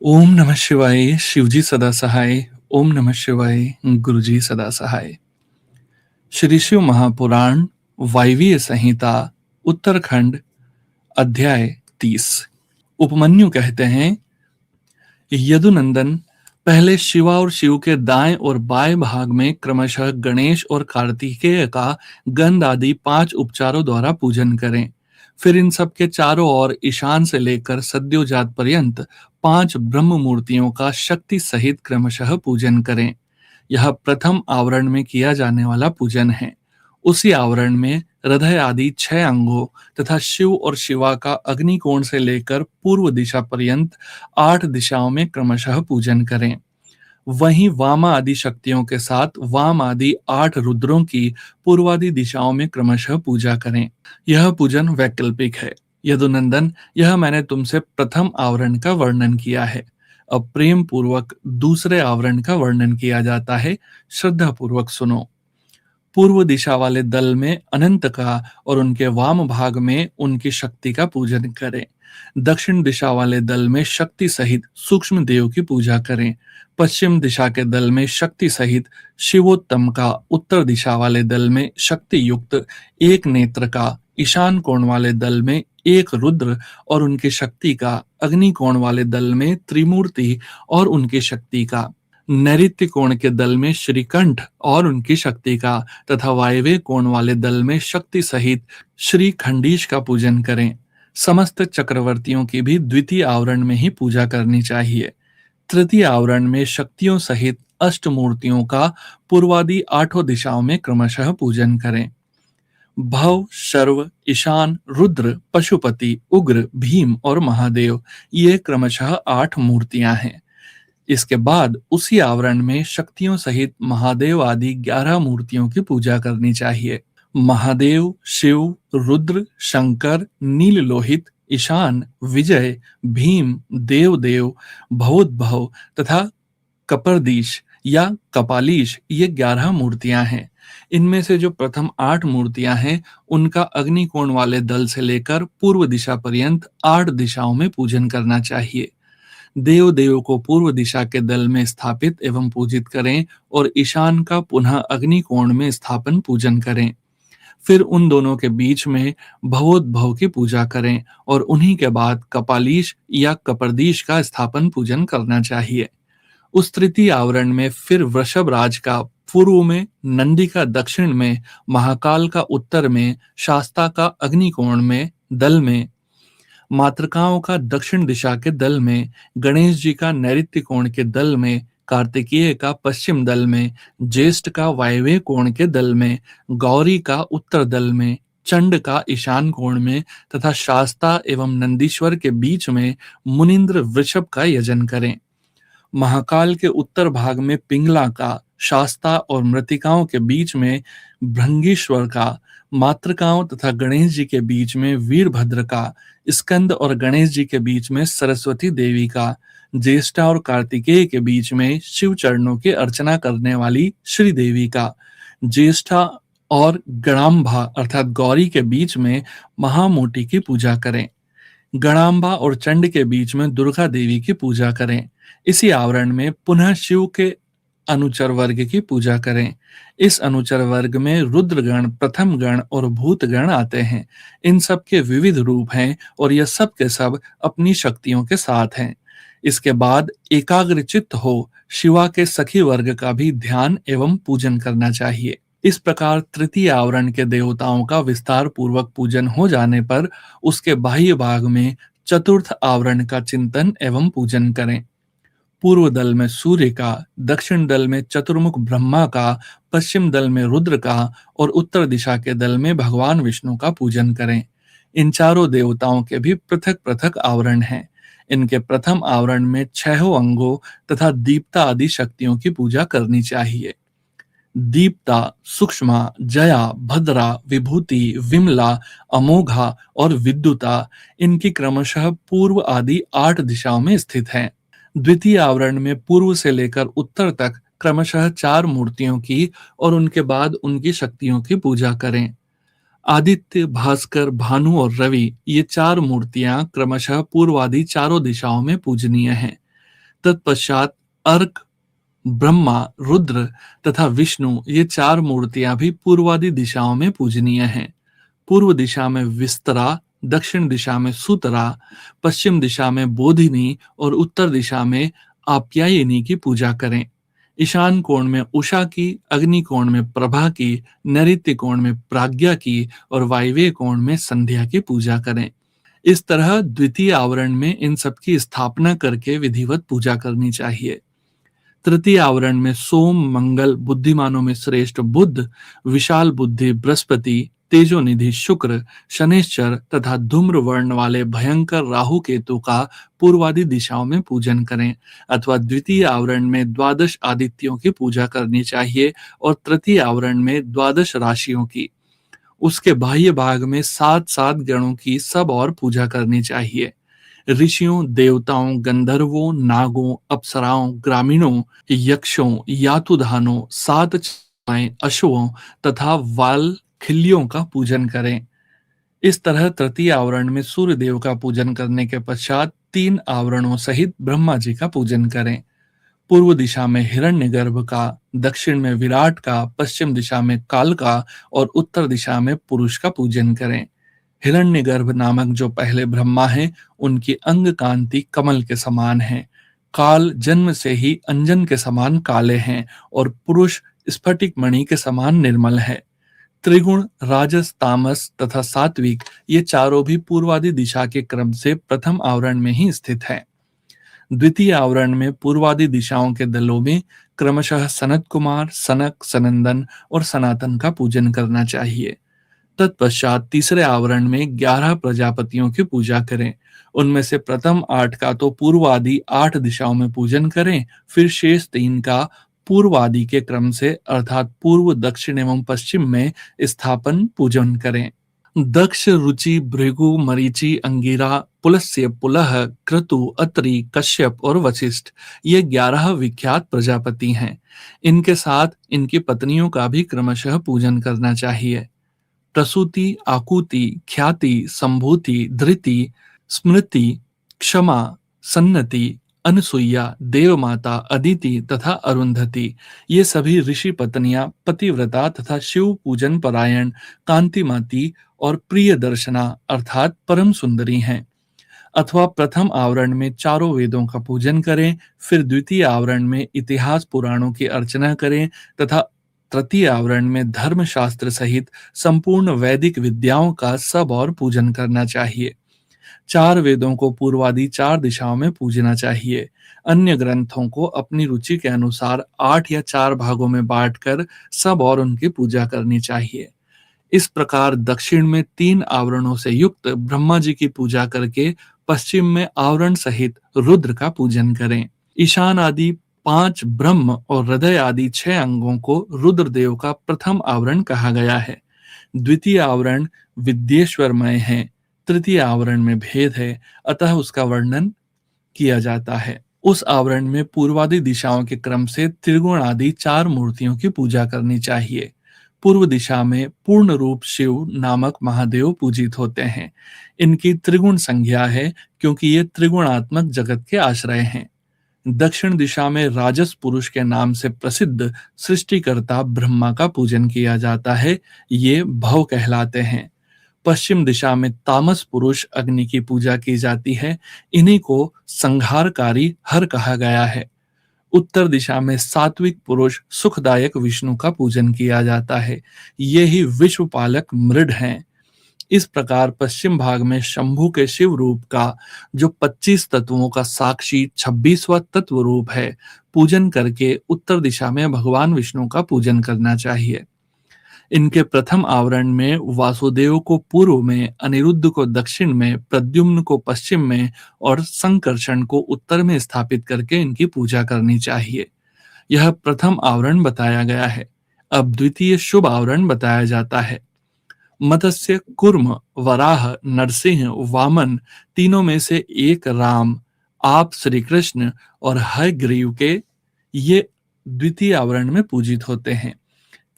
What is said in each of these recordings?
ओम नमः शिवाय, शिवजी सदा सहाय। ओम नमः शिवाय, गुरुजी सदा सहाय। श्री शिव महापुराण वायवीय संहिता उत्तरखंड अध्याय 30। उपमन्यु कहते हैं, यदुनंदन, पहले शिवा और शिव के दाएं और बाएं भाग में क्रमशः गणेश और कार्तिकेय का गंध आदि 5 उपचारों द्वारा पूजन करें। फिर इन सब के चारों ओर ईशान से लेकर सद्योजात पर्यंत 5 ब्रह्म मूर्तियों का शक्ति सहित क्रमशः पूजन करें। यह प्रथम आवरण में किया जाने वाला पूजन है। उसी आवरण में हृदय आदि 6 अंगों तथा शिव और शिवा का अग्निकोण से लेकर पूर्व दिशा पर्यंत 8 दिशाओं में क्रमशः पूजन करें। वहीं वाम आदि शक्तियों के साथ वाम आदि 8 रुद्रों की पूर्वादि दिशाओं में क्रमशः पूजा करें। यह पूजन वैकल्पिक है। यदुनंदन, यह मैंने तुमसे प्रथम आवरण का वर्णन किया है। अब प्रेम पूर्वक दूसरे आवरण का वर्णन किया जाता है। श्रद्धा पूर्वक सुनो। पूर्व दिशा वाले दल में अनंत का और उनके वाम भाग में उनकी शक्ति का पूजन करें। दक्षिण दिशा वाले दल में शक्ति सहित सूक्ष्म देव की पूजा करें। पश्चिम दिशा के दल में शक्ति सहित शिवोत्तम का, उत्तर दिशा वाले दल में शक्ति युक्त एक नेत्र का, ईशान कोण वाले दल में एक रुद्र और उनकी शक्ति का, अग्नि कोण वाले दल में त्रिमूर्ति और उनकी शक्ति का, नैऋत्य कोण के दल में श्रीकंठ और उनकी शक्ति का तथा वायव्य कोण वाले दल में शक्ति सहित श्री खंडीश का पूजन करें। समस्त चक्रवर्तियों की भी द्वितीय आवरण में ही पूजा करनी चाहिए। तृतीय आवरण में शक्तियों सहित अष्ट मूर्तियों का पूर्वादि 8 दिशाओं में क्रमशः पूजन करें। भव, शर्व, ईशान, रुद्र, पशुपति, उग्र, भीम और महादेव, ये क्रमशः 8 मूर्तियां हैं। इसके बाद उसी आवरण में शक्तियों सहित महादेव आदि 11 मूर्तियों की पूजा करनी चाहिए। महादेव, शिव, रुद्र, शंकर, नील लोहित, ईशान, विजय, भीम, देवदेव, भवोद्भव तथा कपर्दीश या कपालीश, ये 11 मूर्तियां हैं। इनमें से जो प्रथम 8 मूर्तियां हैं, उनका अग्निकोण वाले दल से लेकर पूर्व दिशा पर्यंत 8 दिशाओं में पूजन करना चाहिए। देव देव को पूर्व दिशा के दल में स्थापित एवं पूजित करें और ईशान का पुनः अग्नि कोण में स्थापन पूजन करें। फिर उन दोनों के बीच में भवोद्भव की पूजा करें और उन्हीं के बाद कपालीश या कपर्दीश का स्थापन पूजन करना चाहिए। उस तृतीय आवरण में फिर वृषभ राज का पूर्व में, नंदी का दक्षिण में, महाकाल का उत्तर में, शास्ता का अग्निकोण में दल में, मातृकाओं का दक्षिण दिशा के दल में, गणेश जी का नैऋत्य कोण के दल में, कार्तिकेय का पश्चिम दल में, ज्येष्ठ का वायव्य कोण के दल में, गौरी का उत्तर दल में, चंड का ईशान कोण में तथा शास्ता एवं नंदीश्वर के बीच में मुनिंद्र वृषभ का यजन करें। महाकाल के उत्तर भाग में पिंगला का, शास्ता और मृतिकाओं के बीच में भृंगीश्वर का, मातृकाओं तथा गणेश जी के बीच में वीरभद्र का, स्कंद और गणेश जी के बीच में सरस्वती देवी का, ज्येष्ठा और कार्तिकेय के बीच में शिव चरणों की अर्चना करने वाली श्री देवी का, ज्येष्ठा और गणाम्बा अर्थात गौरी के बीच में महामोटी की पूजा करें। गणाम्बा और चंड के बीच में दुर्गा देवी की पूजा करें। इसी आवरण में पुनः शिव के अनुचर वर्ग की पूजा करें। इस अनुचर वर्ग में रुद्रगण, प्रथम गण और भूतगण आते हैं। इन सब के विविध रूप हैं और यह सब के सब अपनी शक्तियों के साथ हैं। इसके बाद एकाग्रचित्त हो शिवा के सखी वर्ग का भी ध्यान एवं पूजन करना चाहिए। इस प्रकार तृतीय आवरण के देवताओं का विस्तार पूर्वक पूजन हो जाने पर उसके बाह्य भाग में चतुर्थ आवरण का चिंतन एवं पूजन करें। पूर्व दल में सूर्य का, दक्षिण दल में चतुर्मुख ब्रह्मा का, पश्चिम दल में रुद्र का और उत्तर दिशा के दल में भगवान विष्णु का पूजन करें। इन चारों देवताओं के भी पृथक पृथक आवरण हैं। इनके प्रथम आवरण में 6 अंगों तथा दीप्ता आदि शक्तियों की पूजा करनी चाहिए। दीप्ता, सूक्ष्मा, जया, भद्रा, विभूति, विमला, अमोघा और विद्युता, इनकी क्रमशः पूर्व आदि 8 दिशाओं में स्थित हैं। द्वितीय आवरण में पूर्व से लेकर उत्तर तक क्रमशः 4 मूर्तियों की और उनके बाद उनकी शक्तियों की पूजा करें। आदित्य, भास्कर, भानु और रवि, ये 4 मूर्तियां क्रमशः पूर्वादि चारों दिशाओं में पूजनीय हैं। तत्पश्चात अर्क, ब्रह्मा, रुद्र तथा विष्णु, ये चार मूर्तियां भी पूर्वादि दिशाओं में पूजनीय हैं। पूर्व दिशा में विस्तरा, दक्षिण दिशा में सुतरा, पश्चिम दिशा में बोधिनी और उत्तर दिशा में आप्यायिनी की पूजा करें। ईशान कोण में उषा की, अग्नि कोण में प्रभा की, नैऋत्य कोण में प्राज्ञा की और वायव्य कोण में संध्या की पूजा करें। इस तरह द्वितीय आवरण में इन सब की स्थापना करके विधिवत पूजा करनी चाहिए। तृतीय आवरण में सोम, मंगल, बुद्धिमानों में श्रेष्ठ बुध, विशाल बुद्धि बृहस्पति, तेजोनिधि शुक्र, शनिश्चर तथा धूम्र वर्ण वाले भयंकर राहु केतु का पूर्वादि दिशाओं में पूजन करें, अथवा द्वितीय आवरण में द्वादश आदित्यों की पूजा करनी चाहिए और तृतीय आवरण में द्वादश राशियों की। उसके बाह्य भाग में सात सात गणों की सब और पूजा करनी चाहिए। ऋषियों, देवताओं, गंधर्वों, नागों, अप्सराओं, ग्रामीणों, यक्षों, यातुधानों, सात चीताएं, अश्वों तथा वालखिल्यों का पूजन करें। इस तरह तृतीय आवरण में सूर्य देव का पूजन करने के पश्चात तीन आवरणों सहित ब्रह्मा जी का पूजन करें। पूर्व दिशा में हिरण्यगर्भ का, दक्षिण में विराट का, पश्चिम दिशा में काल का और उत्तर दिशा में पुरुष का पूजन करें। हिरण्यगर्भ नामक जो पहले ब्रह्मा हैं, उनकी अंग कांति कमल के समान है। काल जन्म से ही अंजन के समान काले हैं और पुरुष स्फटिक मणि के समान निर्मल है। त्रिगुण, राजस, तामस तथा सात्विक, ये चारों भी पूर्वादि दिशा के क्रम से प्रथम आवरण में ही स्थित हैं। द्वितीय आवरण में पूर्वादि दिशाओं के दलों में क्रमशः सनत कुमार, सनक, सनंदन और सनातन का पूजन करना चाहिए। तत्पश्चात तीसरे आवरण में 11 प्रजापतियों की पूजा करें। उनमें से प्रथम 8 का तो पूर्वादि 8 दिशाओं में पूजन करें, फिर शेष 3 का पूर्वादि के क्रम से अर्थात पूर्व, दक्षिण एवं पश्चिम में स्थापन पूजन करें। दक्ष, रुचि, भृगु, मरीचि, अंगिरा, पुलस्त्य, पुलह, क्रतु, अत्रि, कश्यप और वशिष्ठ, ये 11 विख्यात प्रजापति हैं। इनके साथ इनकी पत्नियों का भी क्रमशः पूजन करना चाहिए। प्रसूति, आकुति, ख्याति, संभूति, धृति, स्मृति, क्षमा, सन्नति, अनसुईया, देवमाता, अदिति तथा अरुंधति, ये सभी ऋषि पत्नियां पतिव्रता तथा शिव पूजन परायण, कांतिमाती और प्रिय दर्शना अर्थात परम सुंदरी हैं। अथवा प्रथम आवरण में चारों वेदों का पूजन करें, फिर द्वितीय आवरण में इतिहास पुराणों की अर्चना करें तथा तृतीय आवरण में धर्म शास्त्र सहित संपूर्ण वैदिक विद्याओं का सब और पूजन करना चाहिए। चार वेदों को पूर्वादि 4 दिशाओं में पूजना चाहिए। अन्य ग्रंथों को अपनी रुचि के अनुसार 8 या 4 भागों में बांटकर सब और उनकी पूजा करनी चाहिए। इस प्रकार दक्षिण में 3 आवरणों से युक्त ब्रह्मा जी की पूजा करके पश्चिम में आवरण सहित रुद्र का पूजन करें। ईशान आदि 5 ब्रह्म और हृदय आदि 6 अंगों को रुद्र देव का प्रथम आवरण कहा गया है। द्वितीय आवरण विद्येश्वरमय है। तृतीय आवरण में भेद है, अतः उसका वर्णन किया जाता है। उस आवरण में पूर्वादि दिशाओं के क्रम से त्रिगुण आदि 4 मूर्तियों की पूजा करनी चाहिए। पूर्व दिशा में पूर्ण रूप शिव नामक महादेव पूजित होते हैं। इनकी त्रिगुण संज्ञा है क्योंकि ये त्रिगुणात्मक जगत के आश्रय हैं। दक्षिण दिशा में राजस पुरुष के नाम से प्रसिद्ध सृष्टिकर्ता ब्रह्मा का पूजन किया जाता है, ये भव कहलाते हैं। पश्चिम दिशा में तामस पुरुष अग्नि की पूजा की जाती है, इन्हीं को संहारकारी हर कहा गया है। उत्तर दिशा में सात्विक पुरुष सुखदायक विष्णु का पूजन किया जाता है, ये ही विश्वपालक मृड हैं। इस प्रकार पश्चिम भाग में शंभु के शिव रूप का, जो 25 तत्वों का साक्षी 26वां तत्व रूप है, पूजन करके उत्तर दिशा में भगवान विष्णु का पूजन करना चाहिए। इनके प्रथम आवरण में वासुदेव को पूर्व में, अनिरुद्ध को दक्षिण में, प्रद्युम्न को पश्चिम में और संकर्षण को उत्तर में स्थापित करके इनकी पूजा करनी चाहिए। यह प्रथम आवरण बताया गया है। अब द्वितीय शुभ आवरण बताया जाता है। मत्स्य, कुर्म, वराह, नरसिंह, वामन, तीनों में से एक राम, आप श्री कृष्ण और हयग्रीव के, ये द्वितीय आवरण में पूजित होते हैं।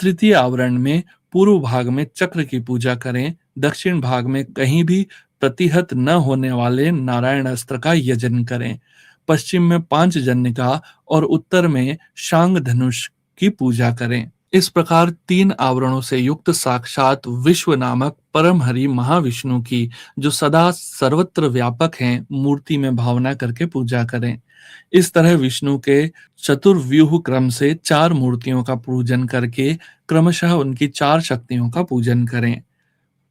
तृतीय आवरण में पूर्व भाग में चक्र की पूजा करें, दक्षिण भाग में कहीं भी प्रतिहत न होने वाले नारायण अस्त्र का यजन करें। पश्चिम में पांचजन्य और उत्तर में शांग धनुष की पूजा करें। इस प्रकार तीन आवरणों से युक्त साक्षात विश्व नामक परम हरि महाविष्णु की, जो सदा सर्वत्र व्यापक हैं, मूर्ति में भावना करके पूजा करें। इस तरह विष्णु के चतुर्व्यूह क्रम से चार मूर्तियों का पूजन करके क्रमशः उनकी चार शक्तियों का पूजन करें।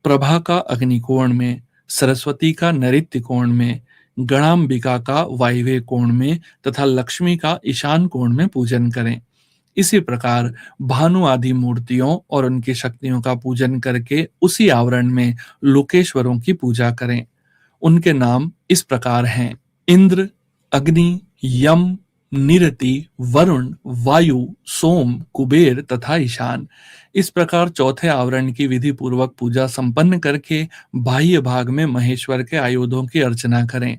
प्रभा का अग्निकोण में, सरस्वती का नैऋत्य कोण में, गणाम्बिका का वायव्य कोण में तथा लक्ष्मी का ईशान कोण में पूजन करें। इसी प्रकार भानु आदि मूर्तियों और उनकी शक्तियों का पूजन करके उसी आवरण में लोकेश्वरों की पूजा करें। उनके नाम इस प्रकार हैं: इंद्र, अग्नि, यम, निरति, वरुण, वायु, सोम, कुबेर तथा ईशान। इस प्रकार चौथे आवरण की विधि पूर्वक पूजा संपन्न करके बाह्य भाग में महेश्वर के आयुधों की अर्चना करें।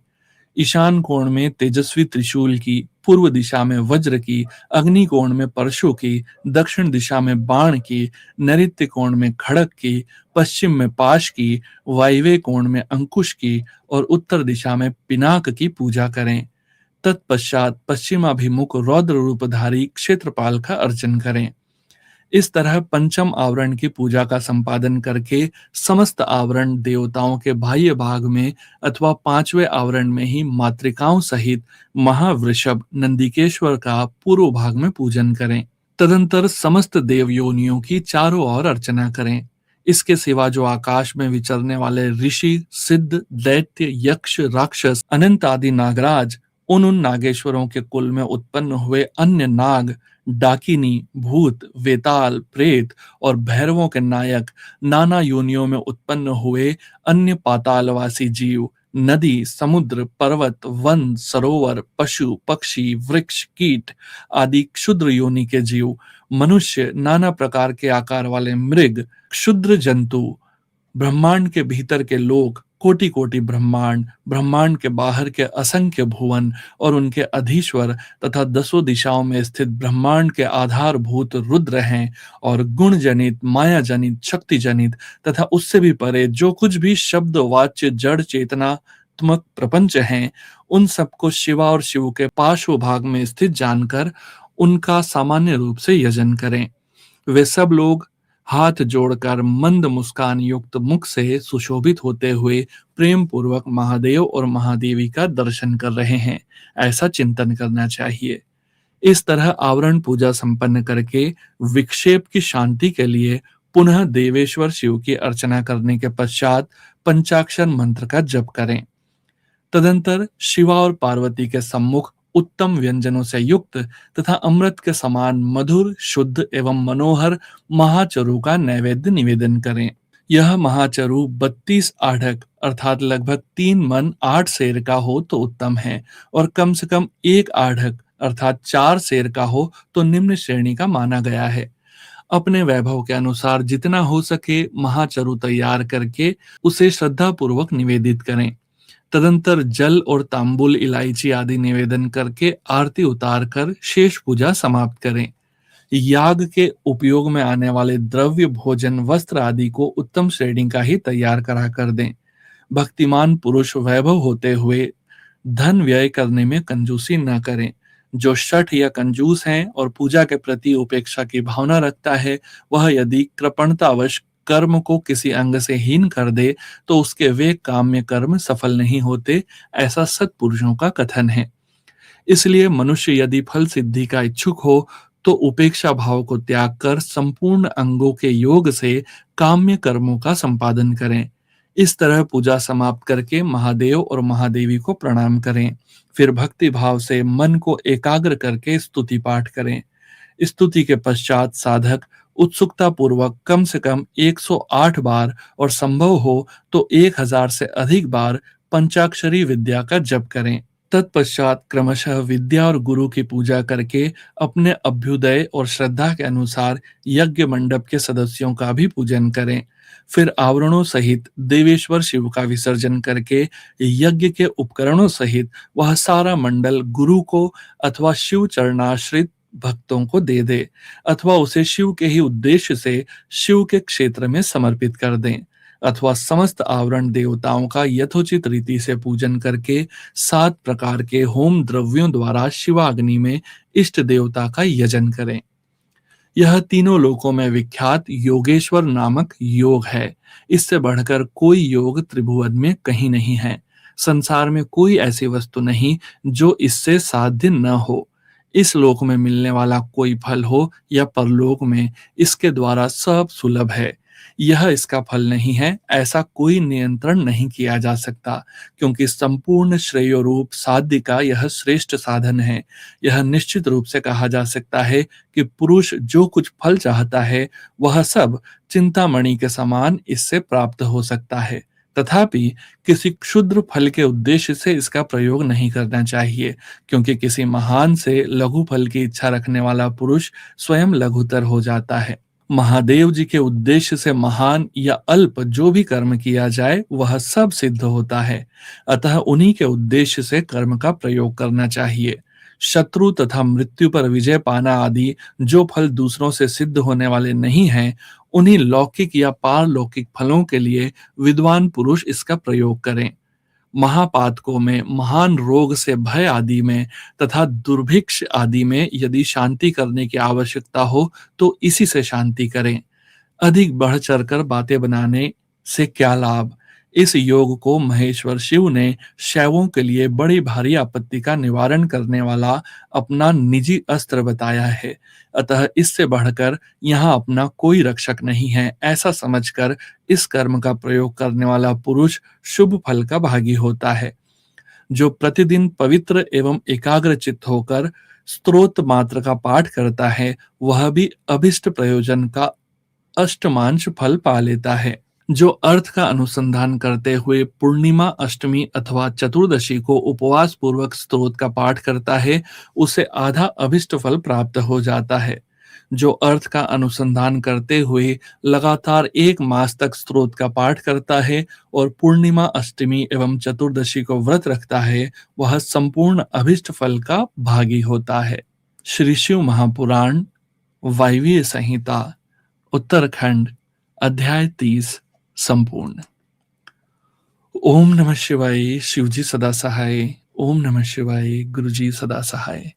ईशान कोण में तेजस्वी त्रिशूल की, पूर्व दिशा में वज्र की, अग्नि कोण में परशु की, दक्षिण दिशा में बाण की, नैऋत्य कोण में खड़ग की, पश्चिम में पाश की, वायव्य कोण में अंकुश की और उत्तर दिशा में पिनाक की पूजा करें। तत्पश्चात पश्चिमाभिमुख रौद्र रूपधारी क्षेत्रपाल का अर्चन करें। इस तरह पंचम आवरण की पूजा का संपादन करके समस्त आवरण देवताओं के बाह्य भाग में अथवा पांचवें आवरण में ही मातृकाओं सहित महावृषभ नंदिकेश्वर का पूर्व भाग में पूजन करें। तदंतर समस्त देव योनियों की चारों ओर अर्चना करें। इसके सिवा जो आकाश में विचरने वाले ऋषि, सिद्ध, दैत्य, यक्ष, राक्षस, अनंत आदि नागराज, उन नागेश्वरों के कुल में उत्पन्न हुए अन्य नाग, डाकिनी, भूत, वेताल, प्रेत और भैरवों के नायक, नाना योनियों में उत्पन्न हुए अन्य पातालवासी जीव, नदी, समुद्र, पर्वत, वन, सरोवर, पशु, पक्षी, वृक्ष, कीट आदि क्षुद्र योनि के जीव, मनुष्य, नाना प्रकार के आकार वाले मृग, क्षुद्र जंतु, ब्रह्मांड के भीतर के लोक, कोटि कोटि ब्रह्मांड, ब्रह्मांड के बाहर के असंख्य भुवन और उनके अधीश्वर तथा दसों दिशाओं में स्थित ब्रह्मांड के आधारभूत रुद्र हैं, और गुण जनित, माया जनित, शक्ति जनित तथा उससे भी परे जो कुछ भी शब्द वाच्य जड़ चेतनात्मक प्रपंच हैं, उन सबको शिवा और शिव के पार्श्व भाग में स्थित जानकर उनका सामान्य रूप से यजन करें। वे सब लोग हाथ जोड़कर मंद मुस्कान युक्त मुख से सुशोभित होते हुए प्रेम पूर्वक महादेव और महादेवी का दर्शन कर रहे हैं, ऐसा चिंतन करना चाहिए। इस तरह आवरण पूजा संपन्न करके विक्षेप की शांति के लिए पुनः देवेश्वर शिव की अर्चना करने के पश्चात पंचाक्षर मंत्र का जप करें। तदंतर शिवा और पार्वती के सम्मुख उत्तम व्यंजनों से युक्त तथा अमृत के समान मधुर, शुद्ध एवं मनोहर महाचरु का नैवेद्य निवेदन करें। यह महाचरु 32 आढ़क अर्थात लगभग 3 मन 8 सेर का हो तो उत्तम है, और कम से कम 1 आढ़क अर्थात 4 सेर का हो तो निम्न श्रेणी का माना गया है। अपने वैभव के अनुसार जितना हो सके महाचरु तैयार करके उसे श्रद्धा पूर्वक निवेदित करें। तदंतर जल और तांबुल, इलायची आदि निवेदन करके आरती उतार कर शेष पूजा समाप्त करें। याग के उपयोग में आने वाले द्रव्य, भोजन, वस्त्र आदि को उत्तम श्रेणी का ही तैयार करा कर दें। भक्तिमान पुरुष वैभव होते हुए धन व्यय करने में कंजूसी न करें। जो शठ या कंजूस हैं और पूजा के प्रति उपेक्षा की भावना रखता है, वह यदि कृपणतावश कर्म को किसी अंग से हीन कर दे तो उसके वे काम्य कर्म सफल नहीं होते, ऐसा सत्पुरुषों का कथन है। इसलिए मनुष्य यदि फल सिद्धि का इच्छुक हो तो उपेक्षा भाव को त्याग कर संपूर्ण अंगों के योग से काम्य कर्मों का संपादन करें। इस तरह पूजा समाप्त करके महादेव और महादेवी को प्रणाम करें। फिर भक्ति भाव से मन को एकाग्र करके स्तुति पाठ करें। स्तुति के पश्चात साधक उत्सुकता पूर्वक कम से कम 108 बार और संभव हो तो 1000 से अधिक बार पंचाक्षरी विद्या का जप करें। तत्पश्चात क्रमशः विद्या और गुरु की पूजा करके अपने अभ्युदय और श्रद्धा के अनुसार यज्ञ मंडप के सदस्यों का भी पूजन करें। फिर आवरणों सहित देवेश्वर शिव का विसर्जन करके यज्ञ के उपकरणों सहित वह सारा मंडल गुरु को अथवा शिव चरणाश्रित भक्तों को दे दे, अथवा उसे शिव के ही उद्देश्य से शिव के क्षेत्र में समर्पित कर दें। अथवा समस्त आवरण देवताओं का यथोचित रीति से पूजन करके 7 प्रकार के होम द्रव्यों द्वारा शिवाग्नि में इष्ट देवता का यजन करें। यह तीनों लोकों में विख्यात योगेश्वर नामक योग है। इससे बढ़कर कोई योग त्रिभुवन में कहीं नहीं है। संसार में कोई ऐसी वस्तु नहीं जो इससे साध्य न हो। इस लोक में मिलने वाला कोई फल हो या परलोक में, इसके द्वारा सब सुलभ है। यह इसका फल नहीं है, ऐसा कोई नियंत्रण नहीं किया जा सकता, क्योंकि संपूर्ण श्रेय रूप साध्य का यह श्रेष्ठ साधन है। यह निश्चित रूप से कहा जा सकता है कि पुरुष जो कुछ फल चाहता है, वह सब चिंतामणि के समान इससे प्राप्त हो सकता है। तथापि किसी क्षुद्र फल के उद्देश्य से इसका प्रयोग नहीं करना चाहिए, क्योंकि किसी महान से लघु फल की इच्छा रखने वाला पुरुष स्वयं लघुतर हो जाता है। महादेव जी के उद्देश्य से महान या अल्प जो भी कर्म किया जाए, वह सब सिद्ध होता है। अतः उन्हीं के उद्देश्य से कर्म का प्रयोग करना चाहिए। शत्रु तथा मृत्यु पर विजय पाना आदि जो फल दूसरों से सिद्ध होने वाले नहीं हैं, उन्हीं लौकिक या पारलौकिक फलों के लिए विद्वान पुरुष इसका प्रयोग करें। महापातकों में, महान रोग से भय आदि में तथा दुर्भिक्ष आदि में यदि शांति करने की आवश्यकता हो तो इसी से शांति करें। अधिक बढ़ चढ़कर बातें बनाने से क्या लाभ। इस योग को महेश्वर शिव ने शैवों के लिए बड़ी भारी आपत्ति का निवारण करने वाला अपना निजी अस्त्र बताया है। अतः इससे बढ़कर यहाँ अपना कोई रक्षक नहीं है, ऐसा समझकर इस कर्म का प्रयोग करने वाला पुरुष शुभ फल का भागी होता है। जो प्रतिदिन पवित्र एवं एकाग्र चित्त होकर स्तोत्र मात्र का पाठ करता है, वह भी अभिष्ट प्रयोजन का अष्टमांश फल पा लेता है। जो अर्थ का अनुसंधान करते हुए पूर्णिमा, अष्टमी अथवा चतुर्दशी को उपवास पूर्वक स्तोत्र का पाठ करता है, उसे आधा अभिष्ट फल प्राप्त हो जाता है। जो अर्थ का अनुसंधान करते हुए लगातार 1 मास तक स्तोत्र का पाठ करता है और पूर्णिमा, अष्टमी एवं चतुर्दशी को व्रत रखता है, वह संपूर्ण अभिष्ट फल का भागी होता है। श्री शिव महापुराण वायवीय संहिता उत्तरखंड अध्याय 30 संपूर्ण। ओम नमः शिवाय। शिवजी सदा सहाय। ओम नमः शिवाय। गुरुजी सदा सहाय।